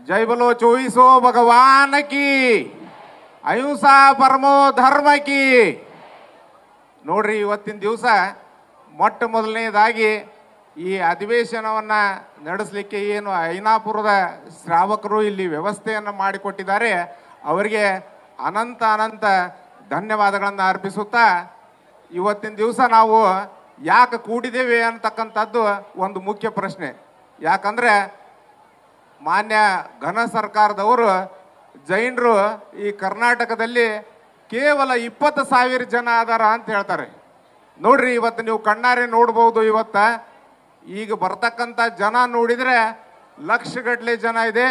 जय बोलो 24 भगवान की अहिंसा परमो धर्म की। ನೋಡ್ರಿ ಇವತ್ತಿನ ದಿವಸ ಮೊಟ್ಟ ಮೊದಲನೇದಾಗಿ ಈ ಅಧಿವೇಶನವನ್ನು ನಡೆಸಲಿಕ್ಕೆ ಏನು ಐನಾಪುರದ ಶ್ರಾವಕರು ಇಲ್ಲಿ ವ್ಯವಸ್ಥೆಯನ್ನು ಮಾಡಿಕೊಟ್ಟಿದ್ದಾರೆ ಅವರಿಗೆ ಅನಂತ ಅನಂತ ಧನ್ಯವಾದಗಳನ್ನು ಅರ್ಪಿಸುತ್ತಾ ಇವತ್ತಿನ ದಿವಸ ನಾವು ಯಾಕೆ ಕೂಡಿದ್ದೇವೆ ಅಂತಕ್ಕಂಥದ್ದು ಒಂದು ಮುಖ್ಯ ಪ್ರಶ್ನೆ. ಯಾಕಂದರೆ ಮಾನ್ಯ ಘನ ಸರ್ಕಾರದವರು ಜೈನರು ಈ ಕರ್ನಾಟಕದಲ್ಲಿ ಕೇವಲ 20,000 ಜನ ಅದಾರ ಅಂತ ಹೇಳ್ತಾರೆ. ನೋಡ್ರಿ ಇವತ್ತು ನೀವು ಕಣ್ಣಾರೆ ನೋಡ್ಬೋದು. ಇವತ್ತು ಈಗ ಬರ್ತಕ್ಕಂಥ ಜನ ನೋಡಿದರೆ ಲಕ್ಷಗಟ್ಟಲೆ ಜನ ಇದೆ.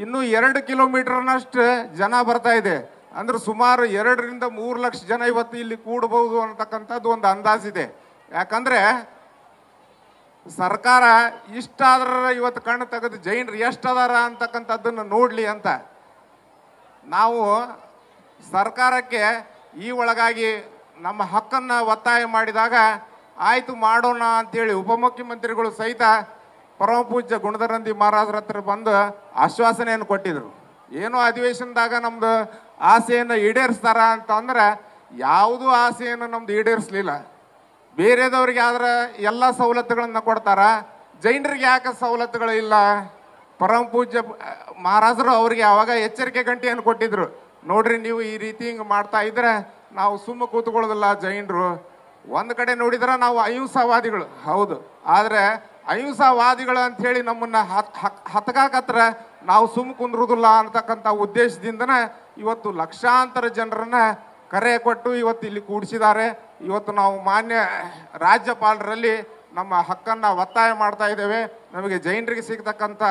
ಇನ್ನೂ 2 ಕಿಲೋಮೀಟರ್ನಷ್ಟು ಜನ ಬರ್ತಾ ಇದೆ. ಅಂದ್ರೆ ಸುಮಾರು 2ರಿಂದ 3 ಲಕ್ಷ ಜನ ಇವತ್ತು ಇಲ್ಲಿ ಕೂಡಬಹುದು ಅಂತಕ್ಕಂಥದ್ದು ಒಂದು ಅಂದಾಜಿದೆ. ಯಾಕಂದರೆ ಸರ್ಕಾರ ಇಷ್ಟಾದ್ರ ಇವತ್ತು ಕಣ್ಣು ತೆಗೆದು ಜೈನರು ಎಷ್ಟದಾರ ಅಂತಕ್ಕಂಥದ್ದನ್ನು ನೋಡಲಿ ಅಂತ ನಾವು ಸರ್ಕಾರಕ್ಕೆ ಈ ಒಳಗಾಗಿ ನಮ್ಮ ಹಕ್ಕನ್ನು ಒತ್ತಾಯ ಮಾಡಿದಾಗ ಆಯಿತು ಮಾಡೋಣ ಅಂತೇಳಿ ಉಪಮುಖ್ಯಮಂತ್ರಿಗಳು ಸಹಿತ ಪರಮ ಪೂಜ್ಯ ಗುಣಧರಂದಿ ಮಹಾರಾಜರ ಹತ್ರ ಬಂದು ಆಶ್ವಾಸನೆಯನ್ನು ಕೊಟ್ಟಿದ್ರು. ಏನೋ ಅಧಿವೇಶನದಾಗ ನಮ್ಮದು ಆಸೆಯನ್ನು ಈಡೇರಿಸ್ತಾರ ಅಂತಂದ್ರೆ ಯಾವುದೂ ಆಸೆಯನ್ನು ನಮ್ದು ಈಡೇರಿಸಲಿಲ್ಲ. ಬೇರೆದವ್ರಿಗೆ ಆದ್ರೆ ಎಲ್ಲ ಸವಲತ್ತುಗಳನ್ನು ಕೊಡ್ತಾರ, ಜೈನರಿಗೆ ಯಾಕೆ ಸವಲತ್ತುಗಳು ಇಲ್ಲ? ಪರಮ ಪೂಜ್ಯ ಮಹಾರಾಜರು ಅವರಿಗೆ ಅವಾಗ ಎಚ್ಚರಿಕೆ ಗಂಟೆಯನ್ನು ಕೊಟ್ಟಿದ್ರು. ನೋಡ್ರಿ ನೀವು ಈ ರೀತಿ ಹಿಂಗೆ ಮಾಡ್ತಾ ಇದ್ರೆ ನಾವು ಸುಮ್ಮ ಕೂತ್ಕೊಳ್ಳೋದಿಲ್ಲ. ಜೈನರು ಒಂದು ಕಡೆ ನೋಡಿದ್ರೆ ನಾವು ಅಹಿಂಸಾವಾದಿಗಳು ಹೌದು, ಆದರೆ ಅಹಿಂಸಾವಾದಿಗಳು ಅಂಥೇಳಿ ನಮ್ಮನ್ನು ಹತ್ಕಾಕತ್ರ ನಾವು ಸುಮ್ಮ ಕುಂದ್ರುದಿಲ್ಲ ಅಂತಕ್ಕಂಥ ಉದ್ದೇಶದಿಂದನೇ ಇವತ್ತು ಲಕ್ಷಾಂತರ ಜನರನ್ನ ಕರೆ ಕೊಟ್ಟು ಇವತ್ತು ಇಲ್ಲಿ ಕೂಡಿಸಿದ್ದಾರೆ. ಇವತ್ತು ನಾವು ಮಾನ್ಯ ರಾಜ್ಯಪಾಲರಲ್ಲಿ ನಮ್ಮ ಹಕ್ಕನ್ನು ಒತ್ತಾಯ ಮಾಡ್ತಾ ಇದ್ದೇವೆ. ನಮಗೆ ಜೈನರಿಗೆ ಸಿಗ್ತಕ್ಕಂಥ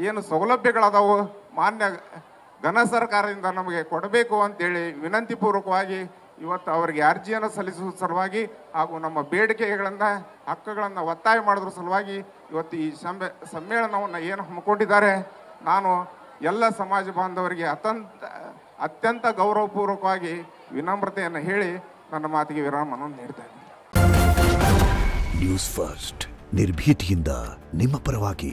ಏನು ಸೌಲಭ್ಯಗಳದಾವು ಮಾನ್ಯ ಘನ ಸರ್ಕಾರದಿಂದ ನಮಗೆ ಕೊಡಬೇಕು ಅಂತೇಳಿ ವಿನಂತಿ ಪೂರ್ವಕವಾಗಿ ಇವತ್ತು ಅವರಿಗೆ ಅರ್ಜಿಯನ್ನು ಸಲ್ಲಿಸುವ ಸಲುವಾಗಿ ಹಾಗೂ ನಮ್ಮ ಬೇಡಿಕೆಗಳನ್ನು ಹಕ್ಕುಗಳನ್ನು ಒತ್ತಾಯ ಮಾಡೋದ್ರ ಸಲುವಾಗಿ ಇವತ್ತು ಈ ಸಮ್ಮೇಳನವನ್ನು ಏನು ಹಮ್ಮಿಕೊಂಡಿದ್ದಾರೆ ನಾನು ಎಲ್ಲ ಸಮಾಜ ಬಾಂಧವರಿಗೆ ಅತ್ಯಂತ ಗೌರವಪೂರ್ವಕವಾಗಿ ವಿನಮ್ರತೆಯನ್ನು ಹೇಳಿ ನನ್ನ ಮಾತಿಗೆ ವಿರಾಮವನ್ನು ನೀಡ್ತೇನೆ. ನ್ಯೂಸ್ ಫಸ್ಟ್ ನಿರ್ಭೀತಿಯಿಂದ ನಿಮ್ಮ ಪರವಾಗಿ.